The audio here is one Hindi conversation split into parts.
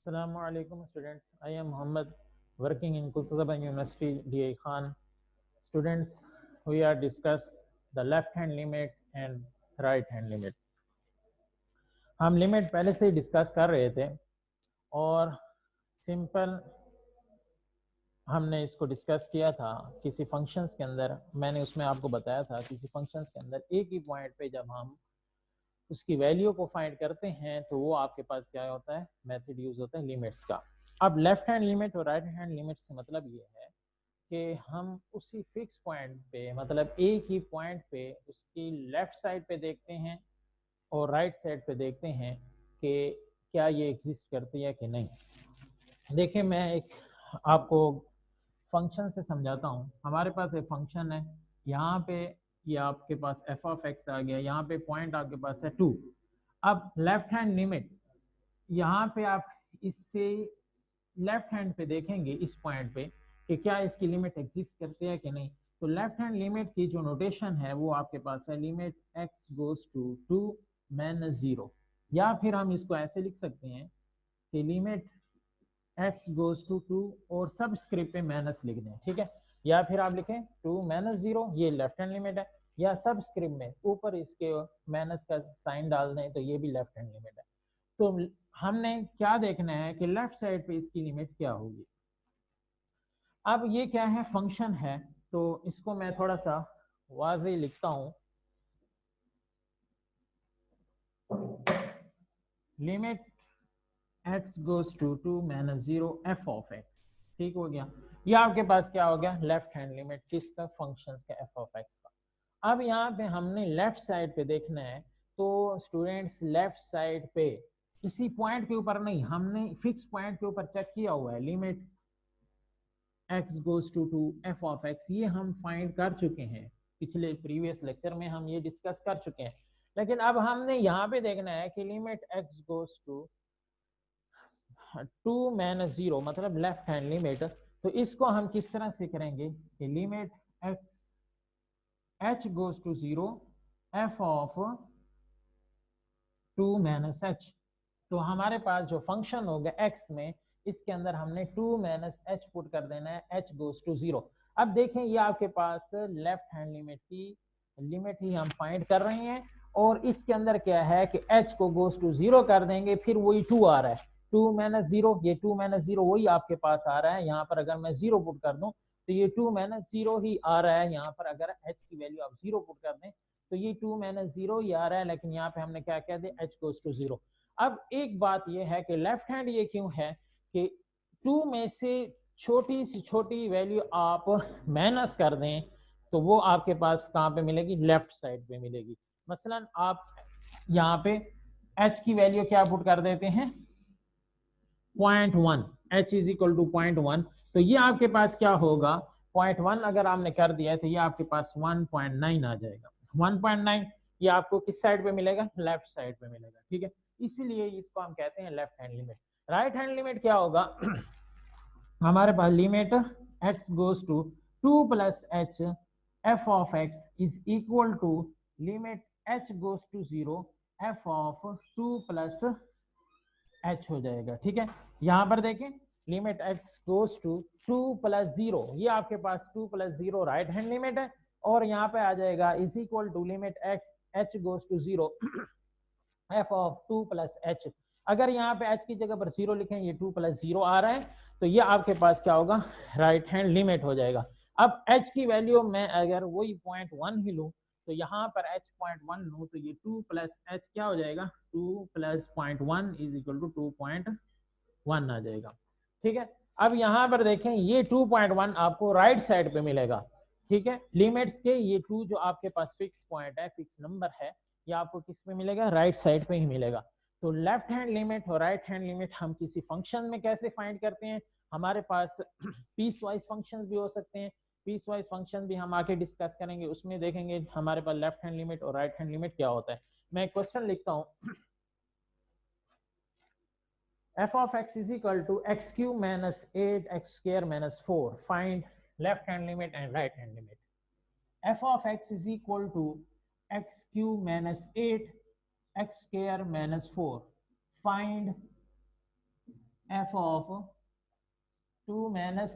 Assalamu alaikum students. I am Muhammad working in Qutb University DI Khan. Students, we are discuss the left hand limit and right hand limit. हम लिमिट पहले से ही डिस्कस कर रहे थे और सिंपल हमने इसको डिस्कस किया था किसी फंक्शंस के अंदर। मैंने उसमें आपको बताया था किसी फंक्शंस के अंदर एक ही पॉइंट पे जब हम उसकी वैल्यू को फाइंड करते हैं तो वो आपके पास क्या होता है, मेथड यूज होता है लिमिट्स का। अब लेफ्ट हैंड लिमिट और राइट हैंड लिमिट से मतलब ये है कि हम उसी फिक्स पॉइंट पे मतलब एक ही पॉइंट पे उसकी लेफ्ट साइड पे देखते हैं और राइट साइड पे देखते हैं कि क्या ये एग्जिस्ट करती है कि नहीं। देखिए मैं एक आपको फंक्शन से समझाता हूँ। हमारे पास एक फंक्शन है, यहाँ पे ये आपके पास एफ ऑफ एक्स आ गया, यहाँ पे पॉइंट आपके पास है 2। अब लेफ्ट हैंड लिमिट यहाँ पे आप इससे लेफ्ट हैंड पे देखेंगे इस पॉइंट पे कि क्या इसकी लिमिट एग्जिस्ट करती है कि नहीं। तो लेफ्ट हैंड लिमिट की जो नोटेशन है वो आपके पास है limit x goes to 2 minus 0, या फिर हम इसको ऐसे लिख सकते हैं कि लिमिट एक्स गोज टू 2 और सब स्क्रिप्ट पे माइनस लिख दें, ठीक है। या फिर आप लिखें 2 माइनस 0, ये लेफ्ट हैंड लिमिट है, या सब स्क्रिप्ट में ऊपर इसके माइनस का साइन डाल दें तो ये भी लेफ्ट हैंड लिमिट है। तो हमने क्या देखना है कि लेफ्ट साइड पे इसकी लिमिट क्या होगी। अब ये क्या है, फंक्शन है, तो इसको मैं थोड़ा सा वाज़ेह लिखता हूं। Limit x goes to 2 minus 0 F of x, ठीक हो गया। ये आपके पास क्या हो गया, लेफ्ट हैंड लिमिट किसका, फंक्शन का, एफ ऑफ एक्स का। अब यहाँ पे हमने लेफ्ट साइड पे देखना है, तो स्टूडेंट्स लेफ्ट साइड पे इसी पॉइंट के ऊपर नहीं, हमने फिक्स पॉइंट के ऊपर चेक किया हुआ है limit x goes to 2 f of x, ये हम फाइंड कर चुके हैं पिछले प्रीवियस लेक्चर में, हम ये डिस्कस कर चुके हैं। लेकिन अब हमने यहाँ पे देखना है कि limit x goes to 2 minus 0 मतलब लेफ्ट हैंड लिमिट। तो इसको हम किस तरह से करेंगे कि limit x h goes to 0 F of 2 minus h. तो हमारे पास जो फंक्शन होगा एक्स में, इसके अंदर हमने 2 माइनस एच पुट कर देना है, एच गोज टू 0। अब देखें ये आपके पास लेफ्ट हैंड लिमिट की लिमिट ही हम फाइंड कर रहे हैं, और इसके अंदर क्या है कि एच को गोज टू 0 कर देंगे, फिर वही 2 आ रहा है, 2 माइनस 0, ये 2 माइनस 0 वही आपके पास आ रहा है। यहाँ पर अगर मैं 0 पुट कर दूं तो ये 2 माइनस 0 ही आ रहा है। यहाँ पर अगर एच की वैल्यू आप 0 पुट कर दें तो ये 2 माइनस 0 ही आ रहा है, लेकिन यहाँ पे हमने क्या कह दिया, एच गोज टू 0। अब एक बात यह है कि लेफ्ट हैंड ये क्यों है कि 2 में से छोटी सी छोटी वैल्यू आप माइनस कर दें तो वो आपके पास कहाँ पे मिलेगी, लेफ्ट साइड पे मिलेगी। मसलन आप यहाँ पे h की वैल्यू क्या पुट कर देते हैं, 0.1, h इज इक्वल टू 0.1, तो ये आपके पास क्या होगा, 0.1 अगर आपने कर दिया है तो ये आपके पास 1.9 आ जाएगा। 1.9 ये आपको किस साइड पे मिलेगा, लेफ्ट साइड पे मिलेगा, ठीक है। इसीलिए इसको हम कहते हैं left hand limit. Right hand limit क्या होगा हमारे पास limit x goes to 2 plus H F of x is equal to limit h goes to 0 F of 2 plus H हो जाएगा, ठीक है। यहाँ पर देखें limit x goes to 2 plus 0, ये आपके पास 2 प्लस 0 राइट हैंड लिमिट है, और यहाँ पे आ जाएगा is equal to limit x h goes to 0 F of 2 plus h. अगर यहाँ पे h की जगह पर 0 लिखें, ये 2 प्लस 0 आ रहा है, तो ये आपके पास क्या होगा, राइट हैंड लिमिट हो जाएगा। अब h की वैल्यू मैं अगर वही 0.1 ही लूँ तो यहाँ पर h 0.1 लूँ तो ये 2 प्लस h क्या हो जाएगा, 2 प्लस 0.1 इज इक्वल टू 2.1 आ जाएगा, ठीक है। अब यहाँ पर देखें ये 2.1 आपको राइट साइड पे मिलेगा, ठीक है। लिमिट्स के ये 2 जो आपके पास फिक्स पॉइंट है, फिक्स नंबर है, ये आपको किस में मिलेगा, राइट साइड पे ही मिलेगा। तो लेफ्ट हैंड लिमिट और राइट हैंड लिमिट हम किसी फंक्शन में कैसे फाइंड करते हैं, हमारे पास पीस वाइज फंक्शन भी हो सकते हैं, पीस वाइज फंक्शन भी हम आके डिस्कस करेंगे, उसमें देखेंगे हमारे पास लेफ्ट हैंड लिमिट और राइट हैंड लिमिट क्या होता है। मैं क्वेश्चन लिखता हूँ, f of x is equal to x cube minus 8 x square minus 4, find left hand limit and right hand limit। f of x is equal to x cube minus 8 x square minus 4, find F of 2 minus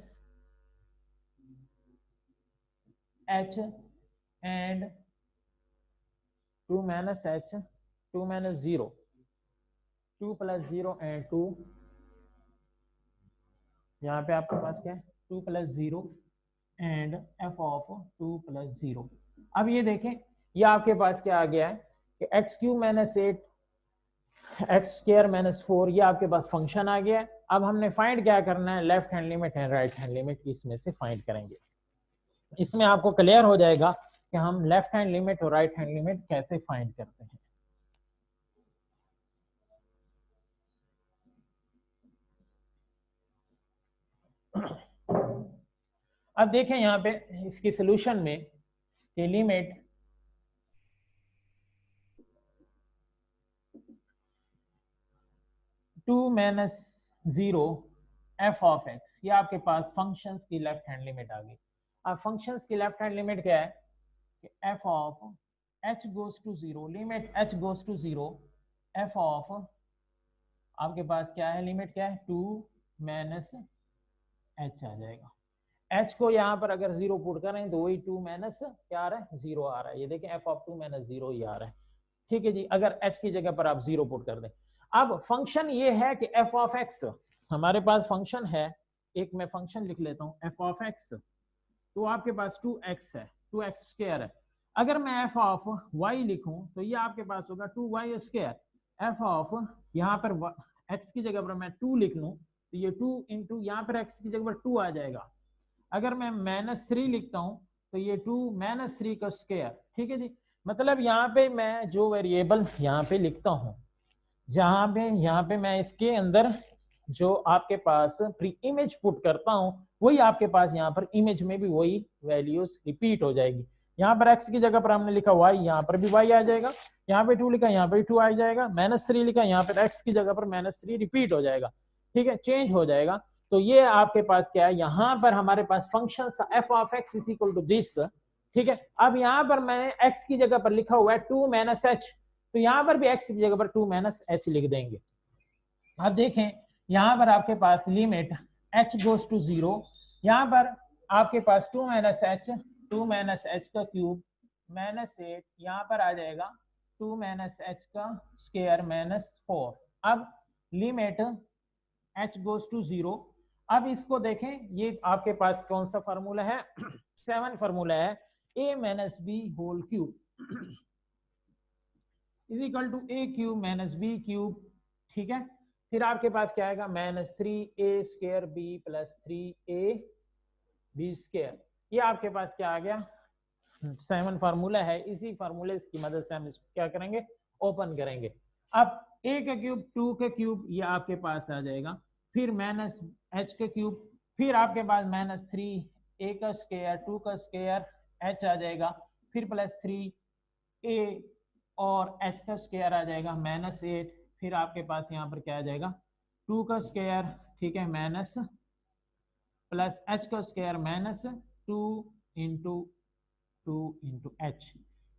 H and 2 minus H 2 minus 0 2 plus 0 and 2, यहाँ पे आपके पास क्या है 2 plus 0 and F of 2 plus 0। अब ये देखें, ये आपके पास क्या आ गया है कि x cube minus 8 x square minus 4, ये आपके पास फंक्शन आ गया है। अब हमने फाइंड क्या करना है, left hand limit and right hand limit, इसमें से फाइंड करेंगे। इसमें आपको क्लियर हो जाएगा कि हम लेफ्ट हैंड लिमिट और राइट हैंड लिमिट कैसे फाइंड करते हैं। अब देखें यहाँ पे इसकी सोल्यूशन में कि limit to minus 0 F of x, ये आपके पास फंक्शंस की लेफ्ट हैंड लिमिट आ गई। अब फंक्शंस की लेफ्ट हैंड लिमिट क्या है कि f of h goes to 0, limit h goes to 0 F of आपके पास क्या है, लिमिट क्या है 2 माइनस एच आ जाएगा। एच को यहाँ पर अगर 0 पुट करें तो वही 2 माइनस क्या आ रहा है 0 आ रहा है। ये देखें एफ ऑफ 2 माइनस 0 ही आ रहा है। ठीक है जी, अगर एच की जगह पर आप 0 पुट कर दें। अब फंक्शन ये है कि एफ ऑफ एक्स, हमारे पास फंक्शन है, एक मैं फंक्शन लिख लेता हूँ एफ ऑफ एक्स, तो आपके पास 2x है, 2x स्क्वायर है। अगर मैं एफ ऑफ वाई लिखूं तो ये आपके पास होगा 2y स्क्वायर। एफ ऑफ यहाँ पर x की जगह पर मैं 2 लिख लूं तो ये 2 इंटू यहाँ पर x की जगह पर 2 आ जाएगा। अगर मैं -3 लिखता हूँ तो ये 2 -3 का स्क्वायर। ठीक है जी, मतलब यहाँ पे मैं जो वेरिएबल यहाँ पे लिखता हूँ, यहाँ पे मैं इसके अंदर जो आपके पास प्री इमेज पुट करता हूँ वही आपके पास यहाँ पर इमेज में भी वही वैल्यूज रिपीट हो जाएगी। यहाँ पर x की जगह पर हमने लिखा y, यहाँ पर भी y आ जाएगा। यहाँ पे 2 लिखा, यहाँ पे 2 आ जाएगा। -3 लिखा, यहाँ पर x की जगह पर -3 रिपीट हो जाएगा। ठीक है, चेंज हो जाएगा। तो ये आपके पास क्या है, यहाँ पर हमारे पास function F of x is equal to this. ठीक है, अब यहाँ पर मैंने x की जगह पर लिखा हुआ है 2 माइनस एच, तो यहाँ पर भी x की जगह पर 2 माइनस एच लिख देंगे। अब देखें यहाँ पर आपके पास लिमिट h गोज टू 0, यहाँ पर आपके पास 2 माइनस एच, 2 माइनस एच का क्यूब -8, यहाँ पर आ जाएगा 2 माइनस एच का स्क्वायर -4। अब लिमिट h गोज टू 0। अब इसको देखें, ये आपके पास कौन सा फार्मूला है 7 फार्मूला है, a minus b whole cube is equal to a cube minus b cube. ठीक है, फिर आपके पास क्या आएगा -3a square b plus 3ab square. ये आपके पास क्या आ गया 7 फार्मूला है। इसी फार्मूले की मदद से हम इसको क्या करेंगे, ओपन करेंगे। अब a का क्यूब 2 का क्यूब ये आपके पास आ जाएगा, फिर -h का क्यूब, फिर आपके पास -3a का स्क्वायर 2 का स्क्वायर h आ जाएगा, फिर +3a और h का स्क्वायर आ जाएगा -8, फिर आपके पास यहाँ पर क्या आ जाएगा 2 का स्क्वायर, ठीक है, माइनस प्लस h का स्क्वायर -2 इंटू 2 इंटू एच।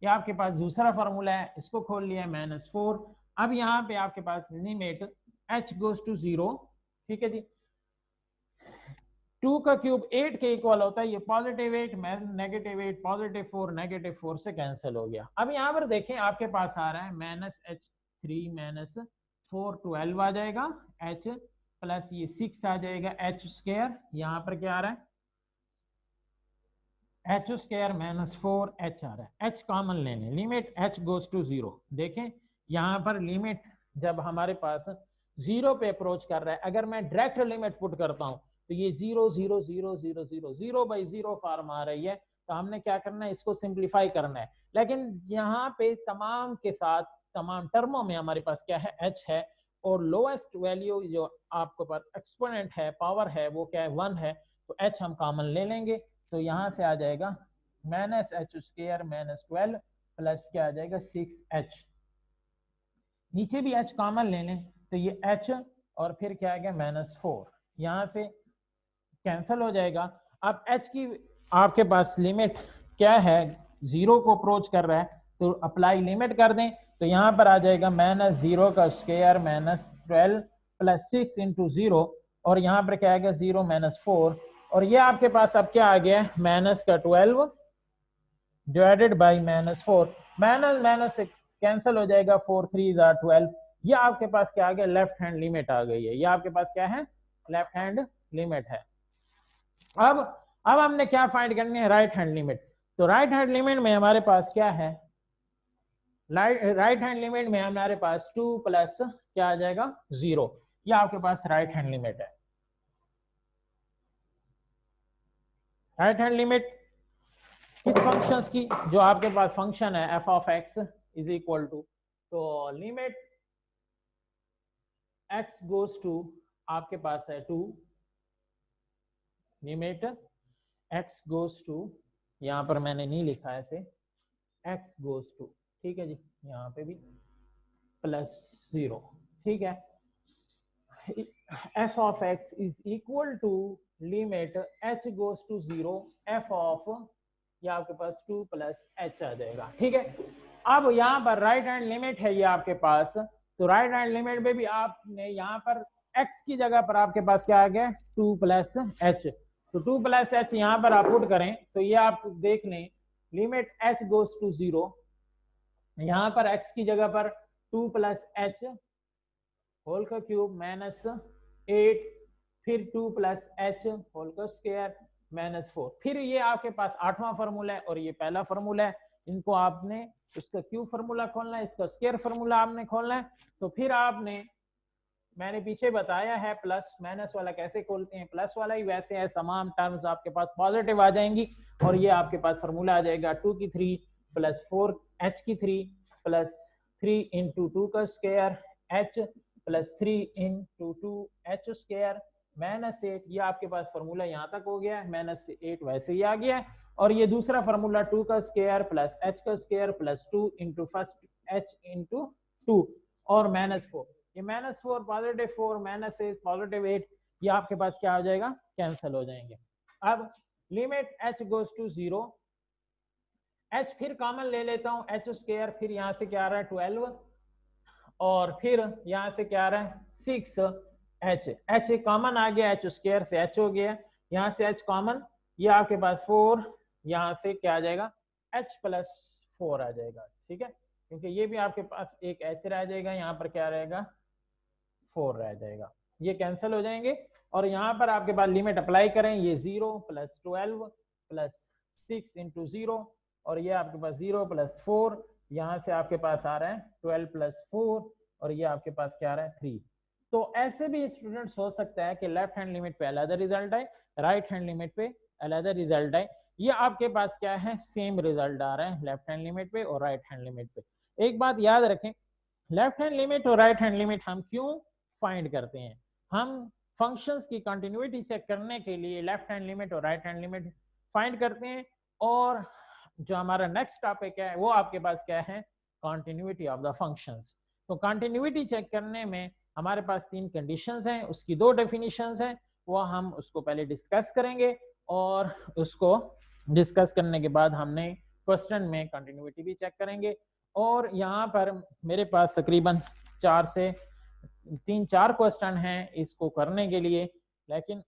ये आपके पास दूसरा फार्मूला है, इसको खोल लिया है -4। अब यहाँ पे आपके पास लिमिट h गोज टू 0। ठीक है जी, 2 का क्यूब 8 के इक्वल होता है, ये +8 -8 +4 -4 से कैंसिल हो गया। अब यहाँ पर देखें आपके पास आ रहा है -h3 -4 12 आ जाएगा, h प्लस ये 6 आ जाएगा h स्क्वायर, यहाँ पर क्या आ रहा है h स्क्वायर -4 h आ रहा है। h कॉमन लेने, लिमिट h गोज टू 0। देखें यहाँ पर लिमिट जब हमारे पास 0 पे अप्रोच कर रहा है, अगर मैं डायरेक्ट लिमिट पुट करता हूँ तो ये 0 0 0 0 0 0/0 फॉर्म आ रही है। तो हमने क्या करना है, इसको सिंप्लीफाई करना है। लेकिन यहाँ पे तमाम के साथ तमाम टर्मों में हमारे पास क्या है h है, और लोएस्ट वैल्यू जो आपके पास एक्सपोनेंट है, पावर है, वो क्या है 1 है। तो h हम कॉमन ले लेंगे, तो यहाँ से आ जाएगा -h स्क्वायर -12 प्लस क्या आ जाएगा 6h। नीचे भी h कॉमन ले लें तो ये h और फिर क्या आ गया -4, यहाँ से कैंसिल हो जाएगा। अब h की आपके पास लिमिट क्या है, 0 को अप्रोच कर रहा है, तो अप्लाई लिमिट कर दें, तो यहाँ पर आ जाएगा -0 का स्क्वायर -12 प्लस 6 इंटू 0, और यहाँ पर क्या आ गया 0 माइनस 4, और ये आपके पास अब क्या आ गया माइनस का 12 divided by minus 4, minus minus से कैंसिल हो जाएगा, 4 3 12, ये आपके पास क्या आ गया लेफ्ट हैंड लिमिट आ गई है, ये आपके पास क्या है लेफ्ट हैंड लिमिट है। अब हमने क्या फाइंड करनी है राइट हैंड लिमिट। तो राइट हैंड लिमिट में हमारे पास क्या है, राइट हैंड लिमिट में हमारे पास 2 प्लस क्या आ जाएगा 0, ये आपके पास राइट हैंड लिमिट है। राइट हैंड लिमिट किस फंक्शंस की, जो आपके पास फंक्शन है f of x is equal to, तो लिमिट एक्स गोज टू आपके पास है 2, लिमिट एक्स गोज टू, यहाँ पर मैंने नहीं लिखा है इसे, एक्स गोज टू, ठीक है जी, यहाँ पे भी प्लस 0, ठीक है, f of x is equal to limit h goes to 0 F of, ये आपके पास 2 प्लस एच आ जाएगा, ठीक है। अब यहाँ पर राइट हैंड लिमिट है ये आपके पास, तो राइट हैंड लिमिट में भी आपने यहाँ पर x की जगह पर आपके पास क्या आ गया 2 प्लस एच, तो 2 प्लस एच यहाँ पर आप पुट करें तो ये आप देख लें लिमिट h गोज टू 0, यहाँ पर x की जगह पर 2 प्लस एच होल का क्यूब माइनस 8, फिर 2 प्लस एच होल का स्क्वायर माइनस 4, फिर ये आपके पास 8वां फॉर्मूला है और ये पहला फॉर्मूला है, इनको आपने उसका क्यूब फार्मूला खोलना है, इसका स्क्वायर फार्मूला आपने खोलना है। तो फिर आपने, मैंने पीछे बताया है प्लस माइनस वाला कैसे खोलते हैं, प्लस वाला ही वैसे है, तमाम टर्म्स आपके पास पॉजिटिव आ जाएंगी और ये आपके पास फार्मूला आ जाएगा 2 की 3 प्लस 4 एच की 3 प्लस 3 इंटू 2 का square H plus 3 into 2 H square minus 8, ये आपके पास फार्मूला यहाँ तक हो गया, माइनस 8 वैसे ही आ गया, और ये दूसरा फार्मूला 2 का स्क्वायर प्लस एच का square plus 2 into first H into 2 और माइनस 4, ये माइनस 4 पॉजिटिव 4 माइनस 8 पॉजिटिव 8, ये आपके पास क्या हो जाएगा कैंसिल हो जाएंगे। अब limit h goes to 0, h फिर कॉमन ले लेता हूं एच स्क्वायर, फिर यहाँ से क्या आ रहा है 12 और फिर यहाँ से क्या आ रहा है 6 एच, एच कॉमन आ गया, एच स्क्वायर से एच हो गया, यहाँ से एच कॉमन, ये आपके पास 4, यहाँ से क्या आ जाएगा एच प्लस 4 आ जाएगा, ठीक है, क्योंकि ये भी आपके पास एक एच रह जाएगा, यहाँ पर क्या रहेगा 4 रह जाएगा, ये कैंसिल हो जाएंगे, और यहाँ पर आपके पास लिमिट अप्लाई करें, ये 0 प्लस 12 प्लस 6 इंटू 0, और ये आपके पास 0 प्लस 4, यहाँ से आपके पास आ रहा है 12 प्लस 4, और ये आपके पास क्या आ रहा है 3। तो ऐसे भी स्टूडेंट सोच सकता है कि लेफ्ट हैंड लिमिट पे अलग रिजल्ट है, राइट हैंड लिमिट पे अलग रिजल्ट है, ये आपके पास क्या है सेम रिजल्ट आ रहा है लेफ्ट हैंड लिमिट पे और राइट हैंड लिमिट पे। एक बात याद रखें, लेफ्ट हैंड लिमिट और राइट हैंड लिमिट हम क्यों फाइंड करते हैं, हम फंक्शंस की कंटिन्यूटी चेक करने के लिए लेफ्ट हैंड लिमिट और राइट हैंड लिमिट फाइंड करते हैं, और जो हमारा नेक्स्ट टॉपिक है वो आपके पास क्या है कंटिन्यूटी ऑफ द फंक्शंस। तो कंटिन्यूटी चेक करने में हमारे पास 3 कंडीशंस हैं, उसकी 2 डेफिनेशंस हैं, वो हम उसको पहले डिस्कस करेंगे, और उसको डिस्कस करने के बाद हमने क्वेश्चन में कंटिन्यूटी भी चेक करेंगे। और यहाँ पर मेरे पास तकरीबन 4 से 3-4 क्वेश्चन हैं इसको करने के लिए, लेकिन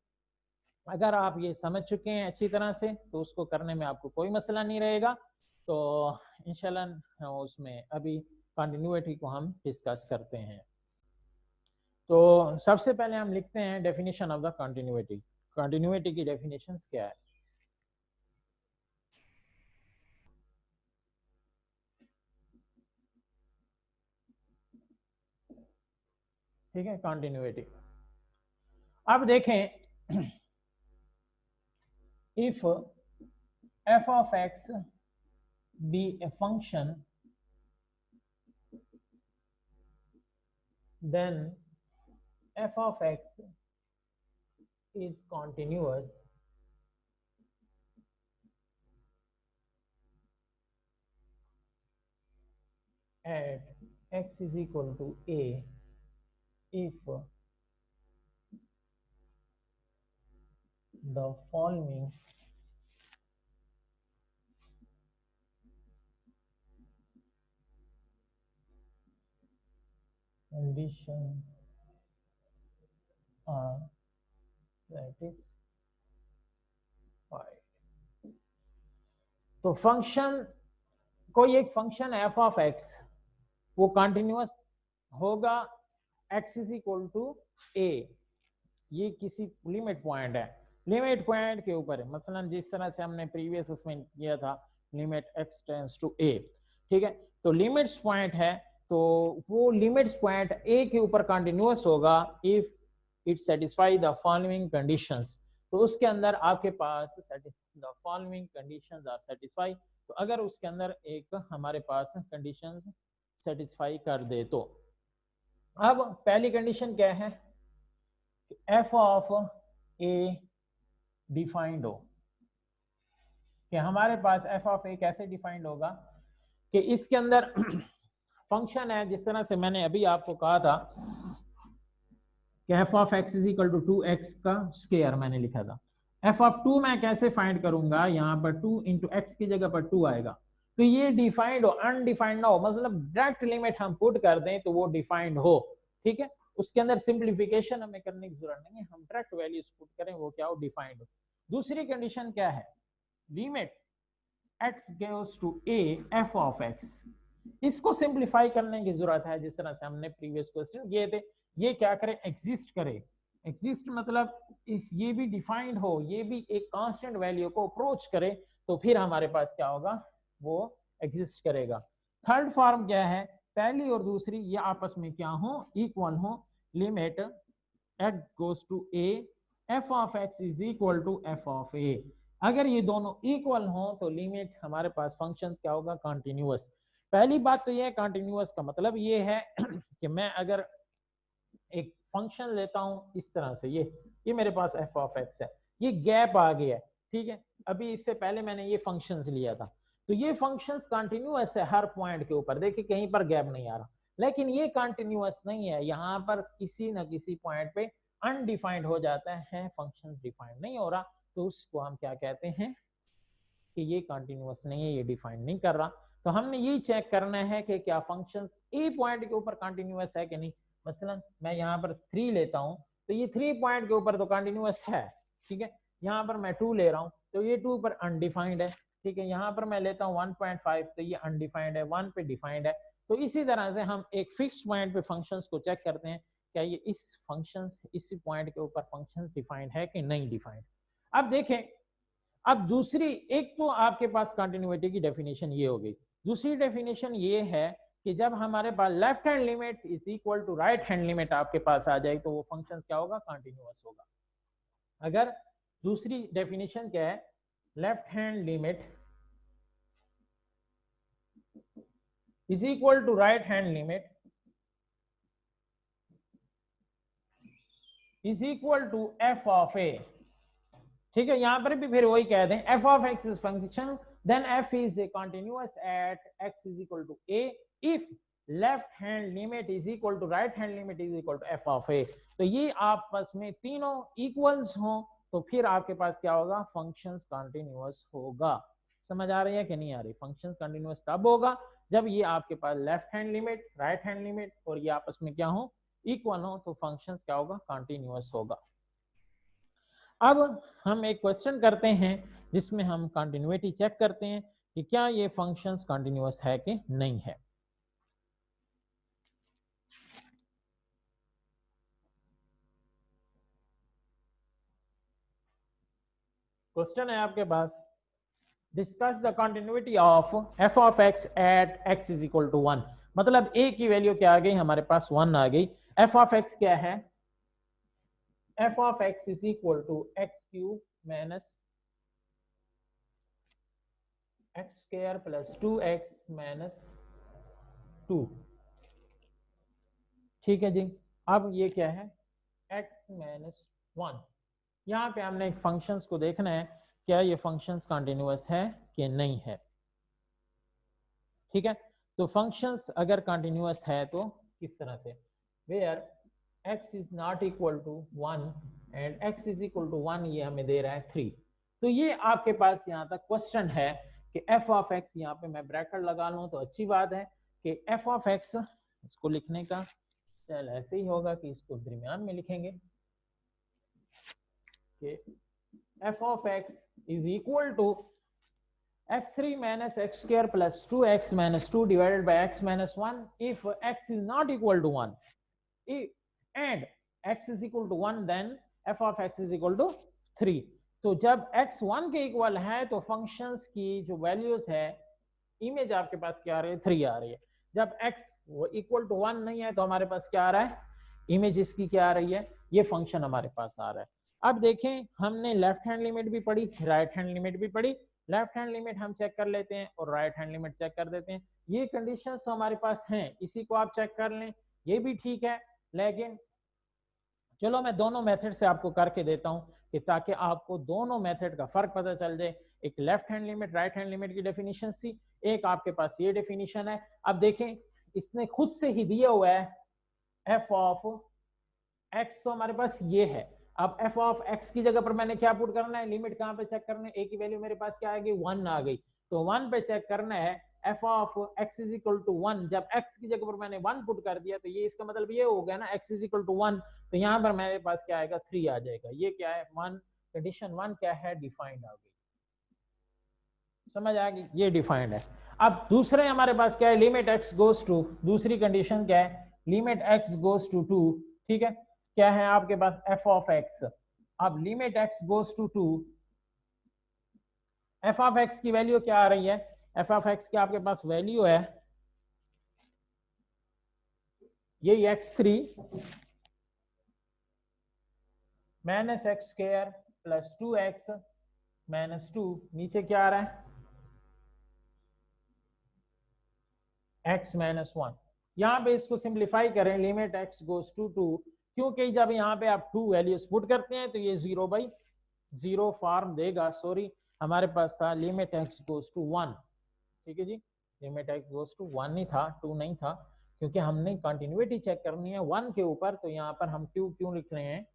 अगर आप ये समझ चुके हैं अच्छी तरह से तो उसको करने में आपको कोई मसला नहीं रहेगा। तो इंशाल्लाह उसमें अभी कंटिन्यूटी को हम डिस्कस करते हैं। तो सबसे पहले हम लिखते हैं definition of the continuity. Continuity की डेफिनेशंस क्या है? ठीक है, कंटिन्यूटी। अब देखें, if f of x be a function, then f of x is continuous at x is equal to a if the following condition तो फंक्शन, कोई एक फंक्शन एफ ऑफ एक्स वो कंटिन्यूअस होगा x इज इक्वल टू ए, ये किसी लिमिट पॉइंट है, लिमिट पॉइंट के ऊपर है, मसलन जिस तरह से हमने प्रीवियस उसमें किया था limit x tends to a, ठीक है। तो लिमिट्स पॉइंट है, तो वो लिमिट्स पॉइंट a के ऊपर कंटिन्यूअस होगा if it satisfy the following conditions. तो उसके अंदर आपके पास the following conditions are satisfy, तो अगर उसके अंदर एक हमारे पास कंडीशंस सेटिस्फाई कर दे तो अब पहली कंडीशन क्या है, एफ ऑफ ए डिफाइंड हो, कि हमारे पास एफ ऑफ ए कैसे डिफाइंड होगा कि इसके अंदर फंक्शन है, जिस तरह से मैंने अभी आपको कहा था कि f of x is equal to 2x का स्क्वायर मैंने लिखा था। एफ ऑफ 2 मैं कैसे फाइंड करूंगा, यहाँ पर 2 इंटू एक्स की जगह पर 2 आएगा, तो ये डिफाइंड हो, अनडिफाइंड ना हो, मतलब डायरेक्ट लिमिट हम पुट कर दें तो वो डिफाइंड हो, ठीक है। उसके अंदर सिंप्लीफिकेशन हमें करने की जरूरत नहीं है, हम डायरेक्ट वैल्यूज पुट करें, वो क्या हो, डिफाइंड हो। दूसरी कंडीशन क्या है, limit x goes to a f of x, इसको सिंप्लीफाई करने की जरूरत है, जिस तरह से हमने प्रीवियस क्वेश्चन किए थे। ये क्या करे, एग्जिस्ट करे, एग्जिस्ट मतलब इफ ये भी डिफाइंड हो, ये भी एक कांस्टेंट वैल्यू को अप्रोच करे, तो फिर हमारे पास क्या होगा, वो एग्जिस्ट करेगा। थर्ड फॉर्म क्या है, पहली और दूसरी ये आपस में क्या हो, इक्वल हो, limit x goes to a f of x is equal to f of a, अगर ये दोनों इक्वल हो तो लिमिट हमारे पास फंक्शन क्या होगा, कंटिन्यूअस। पहली बात तो ये है, कंटिन्यूअस का मतलब ये है कि मैं अगर एक फंक्शन लेता हूं इस तरह से, ये मेरे पास एफ ऑफ एक्स है, ये गैप आ गया है, ठीक है। अभी इससे पहले मैंने ये फंक्शंस लिया था, तो ये फंक्शंस कंटिन्यूअस है हर पॉइंट के ऊपर, देखिए कहीं पर गैप नहीं आ रहा, लेकिन ये कंटिन्यूअस नहीं है, यहाँ पर किसी न किसी पॉइंट पे अनडिफाइंड हो जाता है, फंक्शंस डिफाइंड नहीं हो रहा, तो उसको हम क्या कहते हैं कि ये कंटिन्यूअस नहीं है, ये डिफाइन नहीं कर रहा। तो हमने ये चेक करना है कि क्या फंक्शन ए पॉइंट के ऊपर कंटिन्यूअस है कि नहीं। मसलन मैं यहाँ पर 3 लेता हूँ, तो ये 3 पॉइंट के ऊपर तो कंटिन्यूअस है, ठीक है। यहाँ पर मैं 2 ले रहा हूँ, तो ये 2 पर अनडिफाइंड है, ठीक है। यहाँ पर मैं लेता हूँ 1.5, तो ये अनडिफाइंड है, 1 पे डिफाइंड है। तो इसी तरह से हम एक फिक्स पॉइंट पे फंक्शंस को चेक करते हैं, क्या ये इस फंक्शंस इसी पॉइंट के ऊपर फंक्शंस डिफाइंड है कि नहीं डिफाइंड। अब देखें, अब दूसरी, एक तो आपके पास कंटिन्यूटी की डेफिनेशन ये हो गई, दूसरी डेफिनेशन ये है कि जब हमारे पास left hand limit is equal to right hand limit आपके पास आ जाए, तो वो फंक्शन क्या होगा, कंटिन्यूअस होगा। अगर दूसरी डेफिनेशन क्या है, left hand limit is equal to right hand limit is equal to F of A, ठीक है। यहां पर भी फिर वही कह दें, F of x is function then F is a continuous at X is equal to A if left hand limit is equal to right hand limit is equal to F of A. तो ये आपस में तीनों इक्वल्स हो, तो फिर आपके पास क्या होगा, फंक्शंस कंटिन्यूअस होगा। समझ आ रही है कि नहीं आ रही, फंक्शंस कंटिन्यूअस तब होगा जब ये आपके पास left hand limit, right hand limit और ये आपस में क्या हो, इक्वल हो, तो फंक्शंस क्या होगा, कंटिन्यूअस होगा। अब हम एक क्वेश्चन करते हैं जिसमें हम कंटिन्यूटी चेक करते हैं कि क्या ये फंक्शंस कंटिन्यूअस है कि नहीं है। क्वेश्चन है आपके पास, discuss the continuity of F of X at X is equal to 1, मतलब ए की वैल्यू क्या आ गई, हमारे पास 1 आ गई। एफ ऑफ एक्स क्या है, f of x is equal to x cube minus x square plus 2x minus 2, ठीक है जी। अब ये क्या है, x माइनस 1, यहाँ पे हमने एक फंक्शंस को देखना है, क्या ये फंक्शंस कंटिन्यूअस है कि नहीं है, ठीक है। तो फंक्शंस अगर कंटिन्यूअस है तो किस तरह से, where x is not equal to 1 and x is equal to 1, ये हमें दे रहा है 3। तो ये आपके पास यहाँ तक क्वेश्चन है कि f ऑफ x, यहाँ पे मैं ब्रैकेट लगा लूँ तो अच्छी बात है कि f ऑफ x, इसको लिखने का स्टाइल ऐसे ही होगा कि इसको दरमियान में लिखेंगे, कि f of x is equal to x3 minus x square plus 2x minus 2 divided by x minus 1 if x is not equal to 1 and x is equal to 1 then f of x is equal to 3. तो जब x 1 के इक्वल है तो फंक्शंस की जो वैल्यूज है इमेज आपके पास क्या आ रही है 3 आ रही है. जब x इक्वल टू 1 नहीं है तो हमारे पास क्या आ रहा है इमेज इसकी क्या आ रही है ये फंक्शन हमारे पास आ रहा है. अब देखें हमने लेफ्ट हैंड लिमिट भी पढ़ी राइट हैंड लिमिट भी पढ़ी. लेफ्ट हैंड लिमिट हम चेक कर लेते हैं और राइट हैंड लिमिट चेक कर देते हैं. ये कंडीशंस हमारे पास हैं इसी को आप चेक कर लें ये भी ठीक है. लेकिन चलो मैं दोनों मेथड से आपको करके देता हूं कि ताकि आपको दोनों मेथड का फर्क पता चल जाए. एक left hand limit right hand limit की डेफिनेशन थी एक आपके पास ये डेफिनेशन है. अब देखें इसने खुद से ही दिया हुआ है f ऑफ x तो हमारे पास ये है. अब f ऑफ x की जगह पर मैंने क्या पुट करना है लिमिट कहां पे चेक करना है a की वैल्यू मेरे पास क्या आ गई 1 आ गई तो 1 पे चेक करना है f of x is equal to 1. जब x की जगह पर मैंने 1 पुट कर दिया तो ये इसका मतलब ये हो गया ना x इज इक्वल टू 1 तो यहाँ पर मेरे पास क्या आएगा 3 आ जाएगा. ये क्या है 1 कंडीशन 1 क्या है डिफाइंड आ गई. समझ आ गई ये डिफाइंड है. अब दूसरे हमारे पास क्या है लिमिट x गोज टू दूसरी कंडीशन क्या है लिमिट x गोज टू 2. ठीक है क्या है आपके पास f ऑफ x. अब limit x goes to 2 f of x की वैल्यू क्या आ रही है f ऑफ x की आपके पास वैल्यू है ये x3 minus x square plus 2x minus 2 नीचे क्या आ रहा है x माइनस 1. यहाँ पे इसको सिंप्लीफाई करें लिमिट x गोज टू 2 क्योंकि जब यहाँ पे आप 2 वैल्यूज पुट करते हैं तो ये 0/0 फॉर्म देगा. सॉरी हमारे पास था लिमिट x गोज टू 1. ठीक है जी लिमिट x गोज टू 1 ही था 2 नहीं था क्योंकि हमने कंटिन्यूटी चेक करनी है 1 के ऊपर. तो यहाँ पर हम क्यों लिख रहे हैं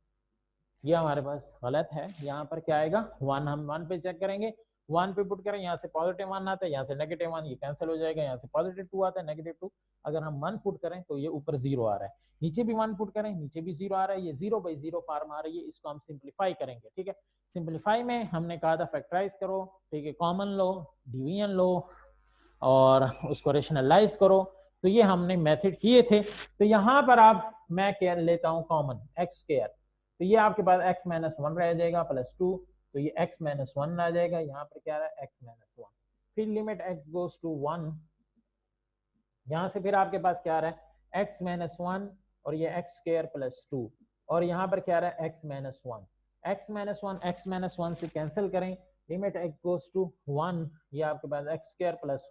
ये हमारे पास गलत है. यहाँ पर क्या आएगा 1 हम 1 पे चेक करेंगे 1 पे पुट करें यहाँ से पॉजिटिव 1 आता है यहाँ से नेगेटिव 1 ये कैंसिल हो जाएगा. यहाँ से पॉजिटिव 2 आता है नेगेटिव 2. अगर हम 1 पुट करें तो ये ऊपर 0 आ रहा है नीचे भी 1 पुट करें नीचे भी 0 आ रहा है ये 0/0 फॉर्म आ रही है. इसको हम सिंप्लीफाई करेंगे. ठीक है सिंप्लीफाई में हमने कहा था फैक्टराइज करो. ठीक है कॉमन लो डिवीजन लो और उसको रेशनलाइज करो. तो ये हमने मेथड किए थे. तो यहाँ पर आप मैं क्या लेता हूँ कॉमन एक्स स्क्वायर तो ये आपके पास x माइनस 1 रह जाएगा प्लस 2 तो ये x माइनस 1 आ जाएगा. यहाँ पर क्या रहा है x माइनस 1 फिर लिमिट x गोज टू 1 यहाँ से फिर आपके पास क्या आ रहा है x माइनस 1 और ये x स्क्वायर प्लस 2 और यहाँ पर क्या आ रहा है x माइनस 1 x माइनस 1 से कैंसिल करें लिमिट x गोज टू 1 ये आपके पास x स्क्वायर प्लस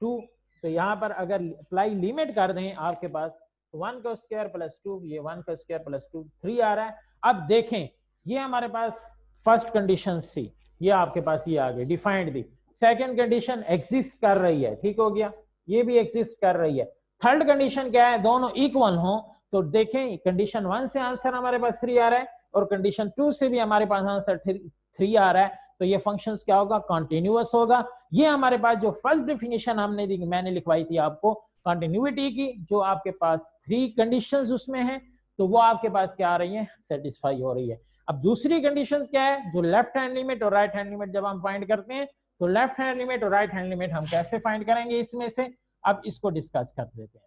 2 तो यहाँ पर अगर अप्लाई लिमिट कर दें आपके पास 1 का स्क्वायर प्लस 2 ये 1 का स्क्वायर प्लस 2 3 आ रहा है. अब देखें ये हमारे पास फर्स्ट कंडीशन थी ये आपके पास ये आ गई डिफाइंड थी. सेकंड कंडीशन एग्जिस्ट कर रही है ठीक हो गया ये भी एग्जिस्ट कर रही है. थर्ड कंडीशन क्या है दोनों इक्वल हो तो देखें कंडीशन 1 से आंसर हमारे पास 3 आ रहा है और कंडीशन 2 से भी हमारे पास आंसर 3 आ रहा है. तो ये फंक्शंस क्या होगा कॉन्टिन्यूअस होगा. ये हमारे पास जो फर्स्ट डेफिनेशन मैंने लिखवाई थी आपको कंटिन्यूटी की जो आपके पास 3 कंडीशंस उसमें हैं तो वो आपके पास क्या आ रही है सेटिस्फाई हो रही है. अब दूसरी कंडीशन क्या है जो लेफ्ट हैंड लिमिट और राइट हैंड लिमिट जब हम फाइंड करते हैं तो लेफ्ट हैंड लिमिट और राइट हैंड लिमिट हम कैसे फाइंड करेंगे इसमें से अब इसको डिस्कस कर देते हैं.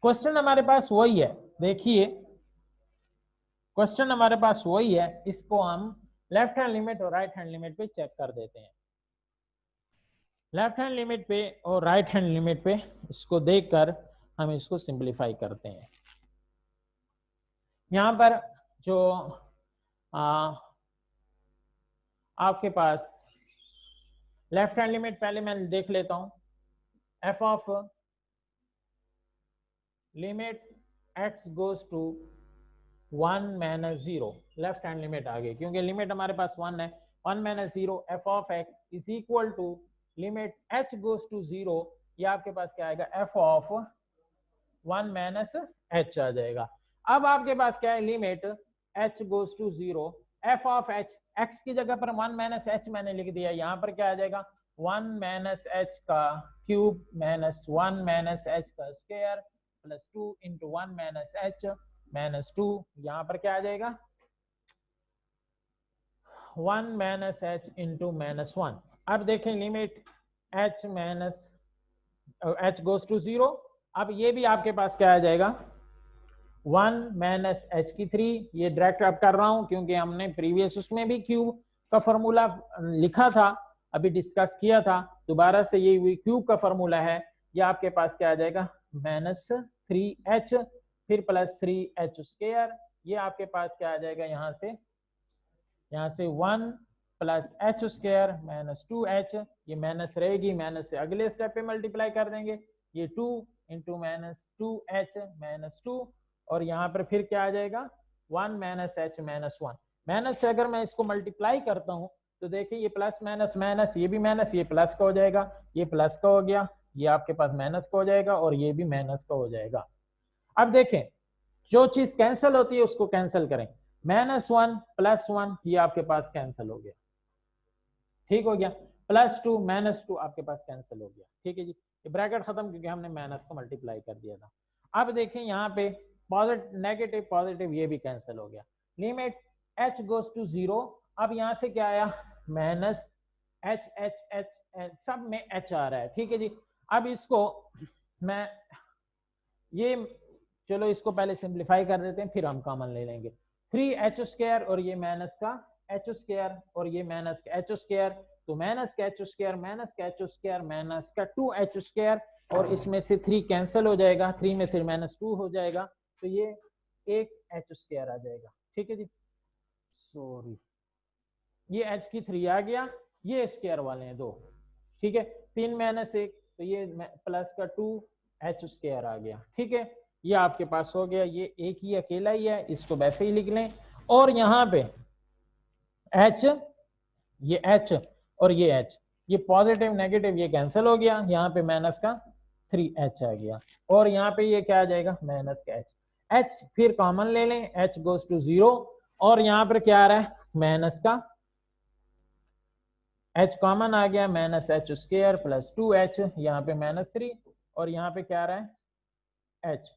क्वेश्चन हमारे पास वही है देखिए क्वेश्चन हमारे पास वही है इसको हम लेफ्ट हैंड लिमिट और राइट हैंड लिमिट पे चेक कर देते हैं. लेफ्ट हैंड लिमिट पे और राइट हैंड लिमिट पे इसको देखकर हम इसको सिंप्लीफाई करते हैं. यहाँ पर जो आपके पास लेफ्ट हैंड लिमिट पहले मैं देख लेता हूं f of limit x goes to 1 minus 0 left hand limit आ गई क्योंकि लिमिट हमारे पास 1 है 1 minus 0 f of x is equal to limit h goes to 0 ये आपके पास क्या आएगा f ऑफ 1 माइनस h आ जाएगा. अब आपके पास क्या है limit h goes to 0 f of h x की जगह पर 1 माइनस h मैंने लिख दिया यहाँ पर क्या आ जाएगा 1 माइनस h का क्यूब माइनस 1 माइनस h का square plus 2 into 1 minus h minus 2 यहाँ पर क्या आ जाएगा 1 माइनस एच इंटू माइनस 1। अब देखें limit h minus h goes to 0। अब ये भी आपके पास क्या आ जाएगा 1 माइनस एच की 3। ये डायरेक्ट अब कर रहा हूं क्योंकि हमने प्रीवियस उसमें भी क्यूब का फॉर्मूला लिखा था, अभी डिस्कस किया था। दोबारा से ये क्यूब का फॉर्मूला है। ये आपके पास क्या आ जाएगा माइनस 3h फिर प्लस 3h स्क्वायर। ये आपके पास क्या आ जाएगा यहाँ से 1 plus H square minus 2h। ये माइनस रहेगी, माइनस से अगले स्टेप पे मल्टीप्लाई कर देंगे। ये 2 इंटू माइनस 2h माइनस 2 और यहाँ पर फिर क्या आ जाएगा 1 माइनस एच माइनस 1। माइनस से अगर मैं इसको मल्टीप्लाई करता हूँ तो देखिए ये प्लस माइनस माइनस, ये भी माइनस, ये प्लस का हो जाएगा, ये प्लस का हो गया, ये आपके पास माइनस का हो जाएगा और ये भी माइनस का हो जाएगा। अब देखें जो चीज कैंसिल होती है उसको कैंसिल करें। -1 +1 ये आपके पास कैंसिल हो गया, ठीक हो गया। +2 -2 आपके पास कैंसिल हो गया, ठीक है जी। ये ब्रैकेट खत्म क्योंकि हमने माइनस को मल्टीप्लाई कर दिया था। अब देखें यहाँ पे पॉजिटिव नेगेटिव पॉजिटिव ये भी कैंसिल हो गया। Limit h goes to 0। अब यहाँ से क्या आया माइनस h सब में h आ रहा है, ठीक है जी। अब इसको मैं ये चलो इसको पहले सिंप्लीफाई कर देते हैं फिर हम कॉमन ले लेंगे। 3h स्क्वायर और ये माइनस का h स्क्वायर और ये माइनस का h स्क्वायर, तो माइनस का h स्क्वायर माइनस का h स्क्वायर माइनस का 2h स्क्वायर और इसमें से 3 कैंसिल हो जाएगा, 3 में से -2 हो जाएगा तो ये एक h स्क्वायर आ जाएगा, ठीक है जी। सॉरी ये h की 3 आ गया, ये स्क्वायर वाले हैं 2, ठीक है। 3 माइनस 1 तो ये प्लस का 2h स्क्वायर आ गया, ठीक है। ये आपके पास हो गया, ये एक ही अकेला ही है, इसको वैसे ही लिख लें। और यहाँ पे h, ये h और ये h, ये पॉजिटिव नेगेटिव ये कैंसिल हो गया, यहाँ पे माइनस का 3h आ गया और यहाँ पे ये क्या आ जाएगा माइनस का h फिर कॉमन ले लें, h गोज टू 0 और यहाँ पर क्या आ रहा है माइनस का h कॉमन आ गया minus h square plus 2h, यहाँ पे -3 और यहाँ पे क्या आ रहा है h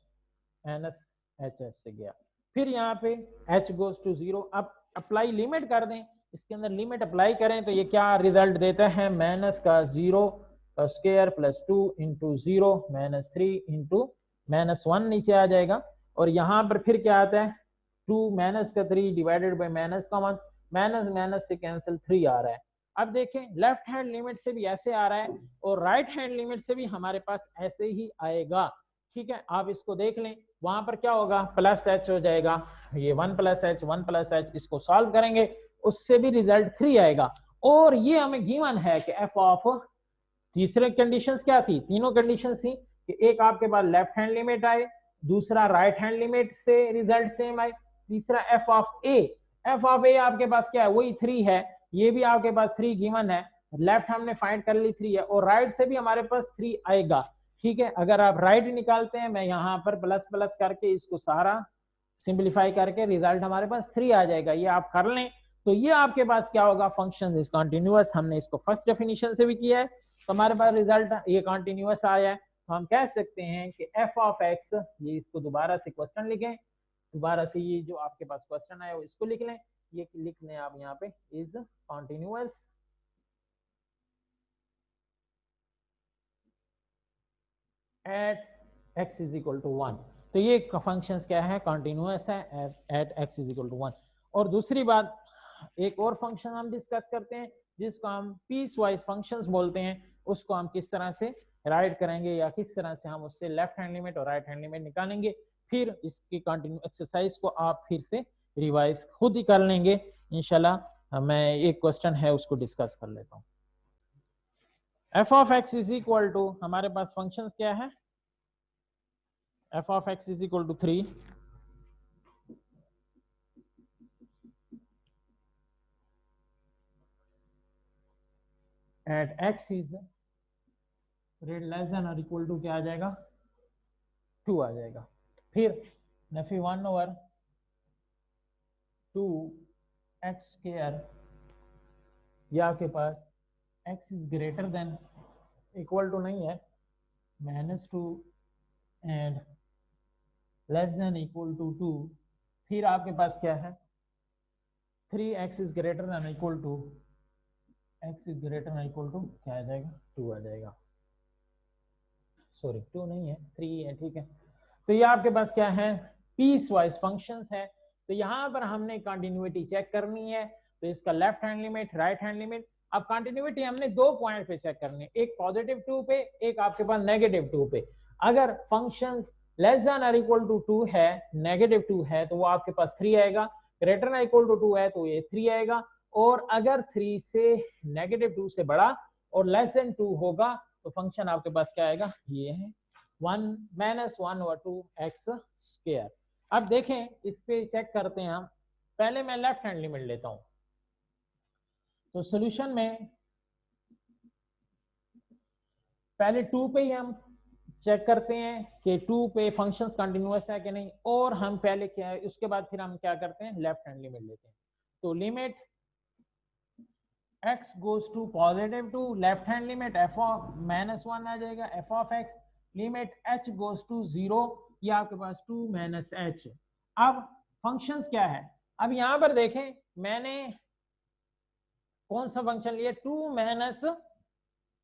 माइनस hs से गया। फिर यहाँ पे h गोज टू 0। अब अप्लाई लिमिट कर दें, इसके अंदर लिमिट अप्लाई करें तो ये क्या रिजल्ट देता है माइनस का 0 का स्क्वायर प्लस 2 इंटू 0 -3 इंटू -1 नीचे आ जाएगा और यहाँ पर फिर क्या आता है 2 माइनस का 3 डिवाइडेड बाई माइनस का 1, माइनस माइनस से कैंसिल 3 आ रहा है। अब देखें लेफ्ट हैंड लिमिट से भी ऐसे आ रहा है और राइट हैंड लिमिट से भी हमारे पास ऐसे ही आएगा, ठीक है। आप इसको देख लें, वहां पर क्या होगा प्लस h हो जाएगा, ये 1 + h, इसको सॉल्व करेंगे उससे भी रिजल्ट 3 आएगा। और ये हमें गिवन है कि f ऑफ, तीसरे कंडीशंस क्या थी, तीनों कंडीशंस थी कि एक आपके पास लेफ्ट हैंड लिमिट आए, दूसरा राइट हैंड लिमिट से रिजल्ट सेम आए, तीसरा f of a। f of a आपके पास क्या है वही 3 है, ये भी आपके पास 3 गिवन है, लेफ्ट हमने फाइंड कर ली 3 है और राइट से भी हमारे पास 3 आएगा, ठीक है। अगर आप राइट निकालते हैं, मैं यहाँ पर प्लस प्लस करके इसको सारा सिंप्लीफाई करके रिजल्ट हमारे पास 3 आ जाएगा, ये आप कर लें तो ये आपके पास क्या होगा फंक्शन इज कॉन्टिन्यूअस। हमने इसको फर्स्ट डेफिनेशन से भी किया है तो हमारे पास रिजल्ट ये कॉन्टिन्यूअस आया है, तो हम कह सकते हैं कि f ऑफ x, ये इसको दोबारा से क्वेश्चन लिखें, दोबारा से ये जो आपके पास क्वेश्चन आया वो इसको लिख लें, ये लिख लें आप यहाँ पे is continuous at x is equal to 1। तो ये फंक्शन क्या है कॉन्टिन्यूअस है at x is equal to 1। और दूसरी बात एक और फंक्शन हम डिस्कस करते हैं जिसको हम पीस वाइज फंक्शंस बोलते हैं, उसको हम किस तरह से राइट करेंगे या किस तरह से हम उससे लेफ्ट हैंड लिमिट और राइट हैंड लिमिट निकालेंगे। फिर इसकी कंटिन्यू एक्सरसाइज को आप फिर से रिवाइज खुद ही कर लेंगे इंशाल्लाह। मैं एक क्वेश्चन है उसको डिस्कस कर लेता हूँ। f of x is equal to, हमारे पास फंक्शंस क्या है, f of x is equal to 3 at x is greater less than और इक्वल टू क्या आ जाएगा 2 आ जाएगा। फिर नफी 1 ओवर 2 x स्क्वायर, या आपके पास x is greater than equal to नहीं है -2 and less than equal to 2, फिर आपके पास क्या है 3x is greater than equal to x is greater than equal to क्या आ जाएगा 2 आ जाएगा, सॉरी 2 नहीं है 3 है, ठीक है। तो ये आपके पास क्या है, पीस वाइज फंक्शंस है। तो यहाँ पर हमने कंटिन्यूटी चेक करनी है, तो इसका left hand limit right hand limit. अब कंटिन्यूटी हमने 2 पॉइंट पे चेक करनी है, एक +2 पे, एक आपके पास -2 पे। अगर फंक्शन लेस देन और इक्वल टू 2 है, -2 है, तो वो आपके पास 3 आएगा, ग्रेटर देन इक्वल टू 2 है तो ये 3 आएगा, और अगर 3 से -2 से बड़ा और लेस देन 2 होगा तो फंक्शन आपके पास क्या आएगा, ये है 1 -1/2x²। अब देखें इस पे चेक करते हैं हम, पहले मैं लेफ्ट हैंड लिमिट लेता हूं। तो सॉल्यूशन में पहले 2 पे ही हम चेक करते हैं कि 2 पे फंक्शंस कंटिन्यूअस है कि नहीं, और हम पहले क्या है उसके बाद फिर हम क्या करते हैं, लेफ्ट हैंड लिमिट लेते हैं। तो limit x goes to +2, left hand limit f of -1 आ जाएगा, f of x, limit h goes to 0, ये आपके पास 2 - h। अब फंक्शंस क्या है, अब यहां पर देखें मैंने कौन सा फंक्शन लिया, 2 -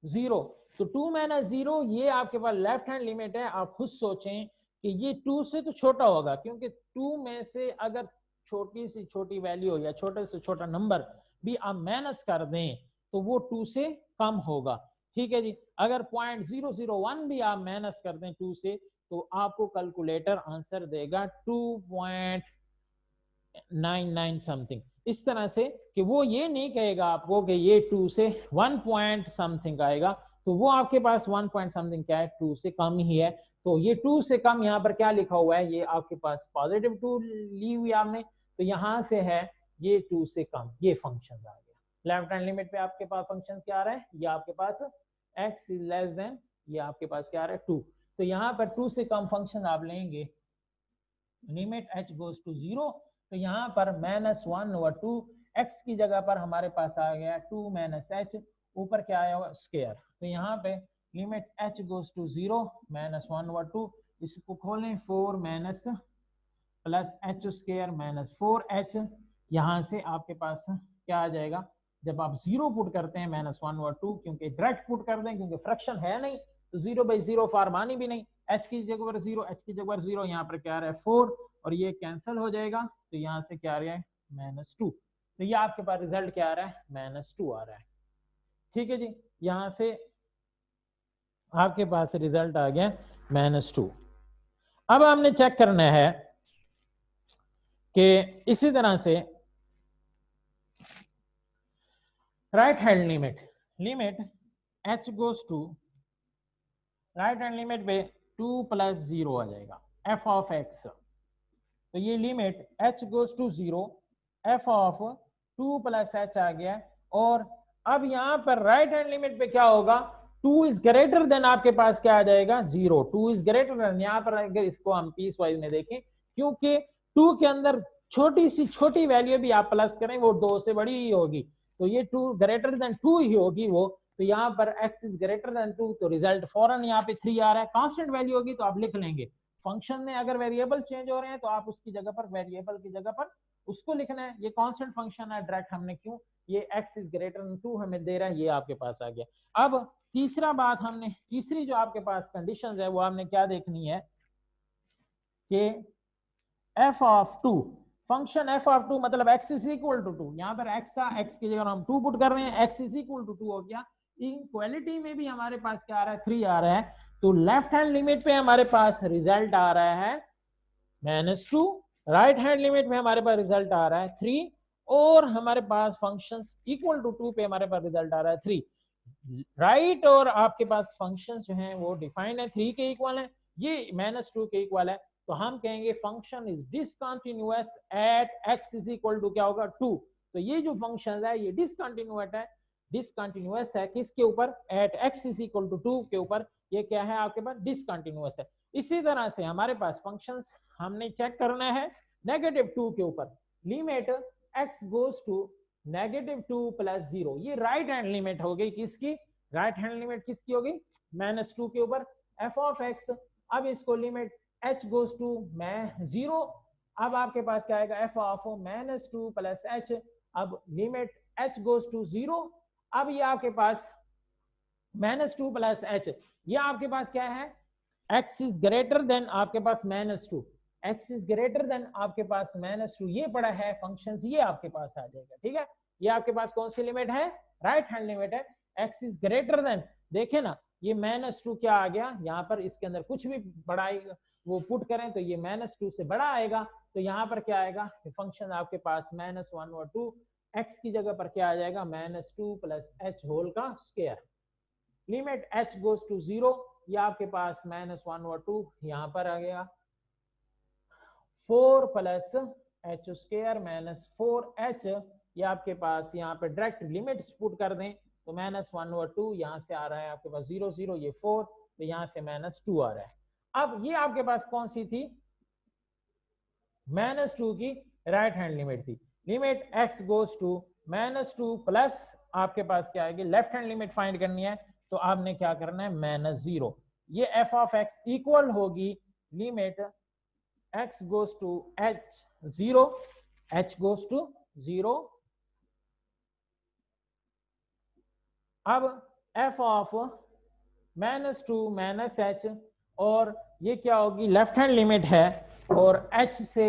0। तो 2 - 0 ये आपके पास लेफ्ट हैंड लिमिट है। आप खुद सोचें कि ये 2 से तो छोटा होगा, क्योंकि 2 में से अगर छोटी से छोटी वैल्यू या छोटे से छोटा नंबर भी आप माइनस कर दें तो वो 2 से कम होगा, ठीक है जी। अगर 0.001 भी आप माइनस कर दें 2 से, तो आपको कैलकुलेटर आंसर देगा 2.99 समथिंग, इस तरह से कि वो ये नहीं कहेगा आपको कि ये 2 से 1 पॉइंट समथिंग आएगा, तो वो आपके पास 1 पॉइंट समथिंग क्या है, 2 से कम ही है। तो ये 2 से कम यहाँ पर क्या लिखा हुआ है, ये आपके पास +2 ली हुई आपने, तो यहाँ से है ये 2 से कम, ये फंक्शन आ गया। लेफ्ट हैंड लिमिट पे आपके पास फंक्शन क्या आ रहा है, ये आपके पास x इज लेस देन, ये आपके पास क्या आ रहा है 2। तो यहाँ पर 2 से कम फंक्शन आप लेंगे, लिमिट h गोज टू 0, तो यहाँ पर -1/2 x की जगह पर हमारे पास आ गया 2 - h, ऊपर क्या आया हुआ स्क्वायर। तो यहाँ पे लिमिट h गोज टू 0 -1/2, इसको खोलें 4 +h² -4h, यहाँ से आपके पास क्या आ जाएगा, जब आप 0 पुट करते हैं -1/2, क्योंकि डायरेक्ट पुट कर दें क्योंकि फ्रैक्शन है नहीं, तो 0/0 फॉर्मानी भी नहीं, h की जगह पर 0, h की जगह पर 0, यहाँ पर क्या आ रहा है 4, और ये कैंसिल हो जाएगा, तो यहाँ से क्या आ रहा है -2। तो ये आपके पास रिजल्ट क्या आ रहा है, -2 आ रहा है, ठीक है जी। यहाँ से आपके पास रिजल्ट आ गया -2। अब हमने चेक करना है कि इसी तरह से right hand limit, limit h goes to, right hand limit पे 2 + 0 आ जाएगा, f of x। तो ये limit h goes to 0, f of 2 + h आ गया। और अब यहाँ पर राइट हैंड लिमिट पे क्या होगा, 2 इज ग्रेटर देन आपके पास क्या आ जाएगा 0, 2 इज ग्रेटर देन। यहाँ पर अगर इसको हम पीस वाइज में देखें, क्योंकि 2 के अंदर छोटी सी छोटी वैल्यू भी आप प्लस करें वो 2 से बड़ी ही होगी, तो ये 2 ग्रेटर देन 2 ही होगी वो। तो यहाँ पर x इज ग्रेटर देन 2, तो रिजल्ट फौरन यहाँ पे 3 आ रहा है। कांस्टेंट वैल्यू होगी तो आप लिख लेंगे, फंक्शन में अगर वेरिएबल चेंज हो रहे हैं तो आप उसकी जगह पर वेरिएबल की जगह पर उसको लिखना है। ये कांस्टेंट फंक्शन है, डायरेक्ट हमने क्यों, ये x इज ग्रेटर देन 2 हमें दे रहा है, ये आपके पास आ गया। अब तीसरा बात हमने, तीसरी जो आपके पास कंडीशंस है वो हमने क्या देखनी है कि f of 2, function f of 2 मतलब x इज इक्वल टू 2, यहाँ पर x था, x की जगह हम 2 पुट कर रहे हैं, x इज इक्वल टू 2 हो गया। इक्वालिटी में भी हमारे पास क्या आ रहा है 3 आ रहा है, तो लेफ्ट हैंड लिमिट पे हमारे पास रिजल्ट आ रहा है -2, राइट हैंड लिमिट में हमारे पास रिजल्ट आ रहा है 3, और हमारे पास फंक्शंस इक्वल टू 2 पे हमारे पास रिजल्ट आ रहा है 3। राइट और आपके पास फंक्शन जो हैं वो डिफाइंड है, 3 के इक्वल है, ये -2 के इक्वल है, तो हम कहेंगे function is discontinuous at x is equal to क्या होगा 2। तो ये जो फंक्शन है ये डिसकंटिन्यूअस है, डिसकंटिन्यूअस है किसके ऊपर, at x is equal to 2 के ऊपर, ये क्या है आपके पास डिसकंटिन्यूअस है। इसी तरह से हमारे पास फंक्शंस हमने चेक करना है -2 के ऊपर, लिमिट x गोज टू -2 + 0, ये राइट हैंड लिमिट हो गई किसकी, राइट हैंड लिमिट किसकी होगी -2 के ऊपर, f of x। अब इसको लिमिट h गोज टू 0, अब आपके पास क्या आएगा f of -2 + h, अब लिमिट h गोज टू 0, अब ये आपके पास -2 प्लस h, ये आपके पास क्या है, x इज ग्रेटर देन आपके पास -2, x इज ग्रेटर देन आपके पास -2, ये पड़ा है फंक्शन, ये आपके पास आ जाएगा। ठीक है, ये आपके पास कौन सी लिमिट है, राइट हैंड लिमिट है, x इज ग्रेटर देन, देखे ना ये -2 क्या आ गया यहाँ पर, इसके अंदर कुछ भी बढ़ाएगा वो पुट करें तो ये -2 से बड़ा आएगा, तो यहाँ पर क्या आएगा, फंक्शन आपके पास -1 और 2, x की जगह पर क्या आ जाएगा, -2 प्लस h होल का square, limit h goes to 0, ये आपके पास -1 और 2 यहाँ पर आ गया, 4 प्लस h स्क्वायर -4h, ये आपके पास यहाँ पे डायरेक्ट लिमिट पुट कर दें तो -1 और 2, यहाँ से आ रहा है आपके पास 0 0, ये 4, तो यहाँ से -2 आ रहा है। अब ये आपके पास कौन सी थी, -2 की राइट हैंड लिमिट थी, limit x goes to -2 plus आपके पास क्या आएगी, लेफ्ट हैंड लिमिट फाइंड करनी है, तो आपने क्या करना है, -0, ये f ऑफ x इक्वल होगी limit x goes to h0, h goes to 0, अब f ऑफ -2 -h, और ये क्या होगी, लेफ्ट हैंड लिमिट है, और h से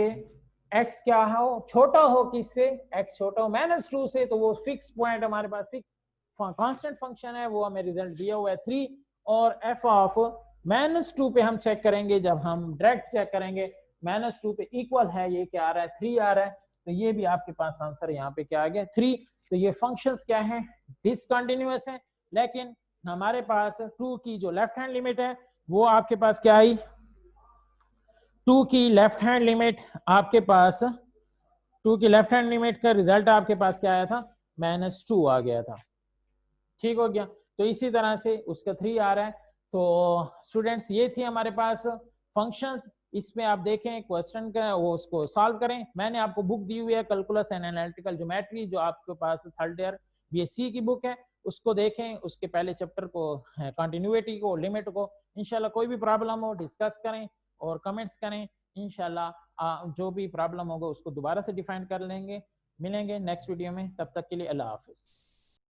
x क्या हो, छोटा हो किससे, x छोटा हो -2 से, तो वो फिक्स पॉइंट हमारे पास, फिक्स कांस्टेंट फंक्शन है, वो हमें रिजल्ट दिया हुआ है 3, और f ऑफ -2 पे हम चेक करेंगे, जब हम डायरेक्ट चेक करेंगे -2 पे इक्वल है, ये क्या आ रहा है, 3 आ रहा है, तो ये भी आपके पास आंसर यहाँ पे क्या आ गया, 3। तो ये फंक्शंस क्या है, डिसकंटिन्यूअस है, लेकिन हमारे पास 2 की जो लेफ्ट हैंड लिमिट है वो आपके पास क्या आई, 2 की लेफ्ट हैंड लिमिट आपके पास, 2 की लेफ्ट हैंड लिमिट का रिजल्ट आपके पास क्या आया था, -2 आ गया था। ठीक हो गया, तो इसी तरह से उसका 3 आ रहा है। तो स्टूडेंट्स ये थी हमारे पास फंक्शंस, इसमें आप देखें क्वेश्चन का वो उसको सॉल्व करें, मैंने आपको बुक दी हुई है कैलकुलस एंड एनालिटिकल ज्योमेट्री, जो आपके पास थर्ड ईयर बीएससी की बुक है, उसको देखें, उसके पहले चैप्टर को, कंटिन्यूटी को, लिमिट को, इंशाल्लाह कोई भी प्रॉब्लम हो डिस्कस करें और कमेंट्स करें, इंशाल्लाह जो भी प्रॉब्लम होगा उसको दोबारा से डिफाइन कर लेंगे। मिलेंगे नेक्स्ट वीडियो में, तब तक के लिए अल्लाह हाफिज।